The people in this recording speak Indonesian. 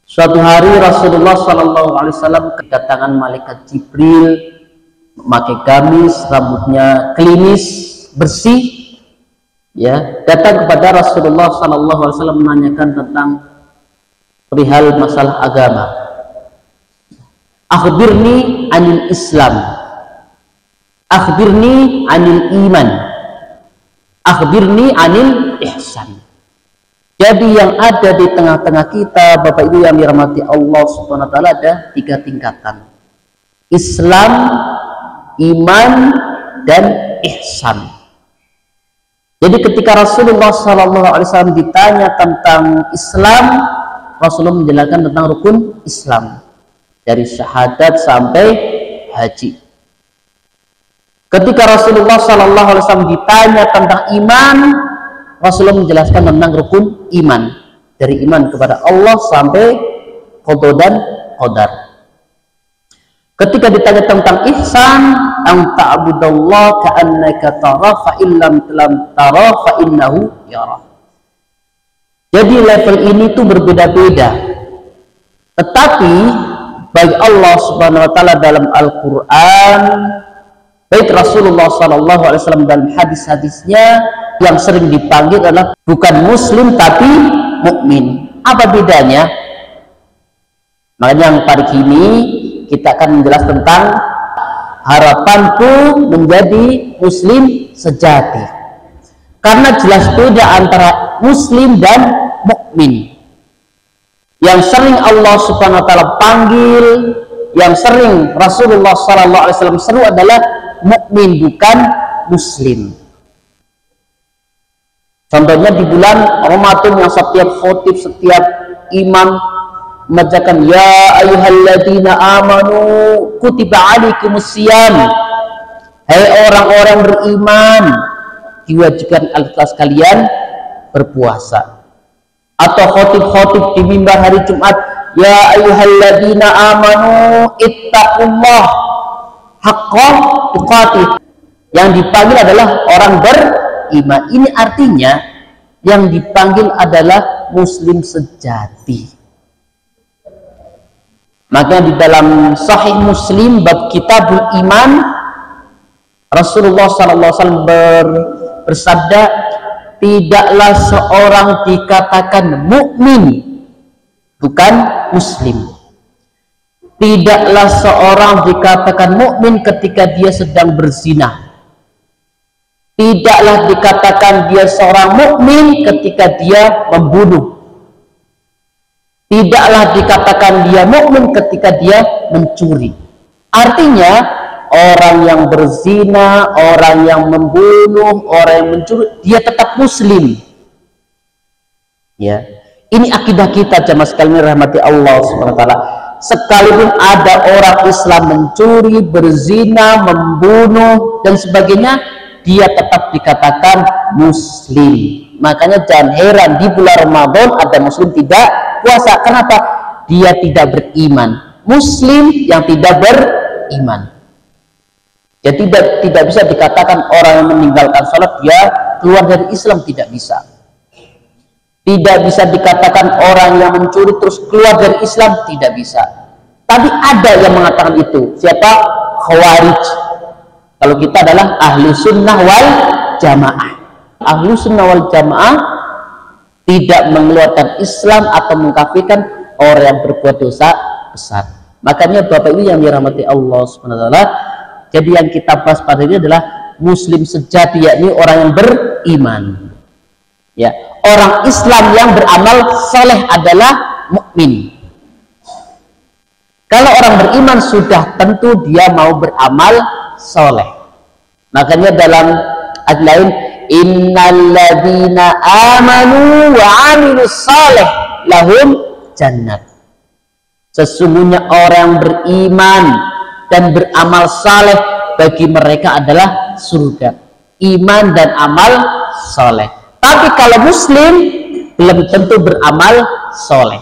Suatu hari Rasulullah SAW kedatangan malaikat Jibril, memakai gamis, rambutnya klimis, bersih, ya, datang kepada Rasulullah SAW menanyakan tentang perihal masalah agama. Akhbirni anil Islam, akhbirni anil iman, akhbirni anil ihsan. Jadi yang ada di tengah-tengah kita, Bapak Ibu yang dirahmati Allah Subhanahu wa taala, ada 3 tingkatan. Islam, iman, dan ihsan. Jadi ketika Rasulullah SAW ditanya tentang Islam, Rasulullah menjelaskan tentang rukun Islam dari syahadat sampai haji. Ketika Rasulullah SAW ditanya tentang iman, Rasulullah menjelaskan tentang rukun iman, dari iman kepada Allah sampai qada dan qadar. Ketika ditanya tentang ihsan, an ta'budallah ka'annaka tara fa illam tara fa innahu yara. Jadi level ini tuh berbeda-beda. Tetapi bagi Allah Subhanahu wa taala dalam Al-Qur'an, baik Rasulullah SAW dalam hadis-hadisnya, yang sering dipanggil adalah bukan muslim tapi mukmin. Apa bedanya? Makanya yang pagi ini kita akan menjelaskan tentang harapanku menjadi muslim sejati. Karena jelas beda antara muslim dan mukmin. Yang sering Allah Subhanahu wa taala panggil, yang sering Rasulullah SAW seru adalah mukmin, bukan muslim. Contohnya di bulan Ramadan yang setiap khotib, setiap imam membacakan ya ayyuhalladzina amanu kutiba alaikumusiyam. Hai orang-orang beriman, diwajibkan atas kalian berpuasa. Atau khotib-khotib di mimbar hari Jumat, ya ayyuhalladzina amanu ittaqullah haqqa tuqatih. Yang dipanggil adalah orang beriman. Ini artinya yang dipanggil adalah muslim sejati. Maka di dalam Sahih Muslim bab Kitabul Iman, Rasulullah SAW bersabda, tidaklah seorang dikatakan mukmin bukan muslim. Tidaklah seorang dikatakan mukmin ketika dia sedang berzina. Tidaklah dikatakan dia seorang mukmin ketika dia membunuh. Tidaklah dikatakan dia mukmin ketika dia mencuri. Artinya orang yang berzina, orang yang membunuh, orang yang mencuri, dia tetap muslim. Ya, ini akidah kita jamaah sekalian rahmati Allah Subhanahu wa taala. Sekalipun ada orang Islam mencuri, berzina, membunuh dan sebagainya, dia tetap dikatakan muslim. Makanya jangan heran di bulan Ramadan ada muslim tidak puasa. Kenapa? Dia tidak beriman. Muslim yang tidak beriman. Jadi tidak bisa dikatakan orang yang meninggalkan sholat dia keluar dari Islam, tidak bisa. Tidak bisa dikatakan orang yang mencuri terus keluar dari Islam, tidak bisa. Tapi ada yang mengatakan itu. Siapa? Khawarij. Kalau kita adalah ahlu sunnah wal jamaah. Ahlu sunnah wal jamaah tidak mengeluarkan Islam atau mengkafirkan orang yang berbuat dosa besar. Makanya Bapak Ibu yang dirahmati Allah Subhanahu wa taala, jadi yang kita bahas pada ini adalah muslim sejati, yakni orang yang beriman. Ya, orang Islam yang beramal saleh adalah mukmin. Kalau orang beriman sudah tentu dia mau beramal soleh. Makanya dalam ayat lain, innalladzina amanu wa amilus soleh lahum jannat. Sesungguhnya orang beriman dan beramal saleh bagi mereka adalah surga. Iman dan amal soleh. Tapi kalau muslim belum tentu beramal soleh.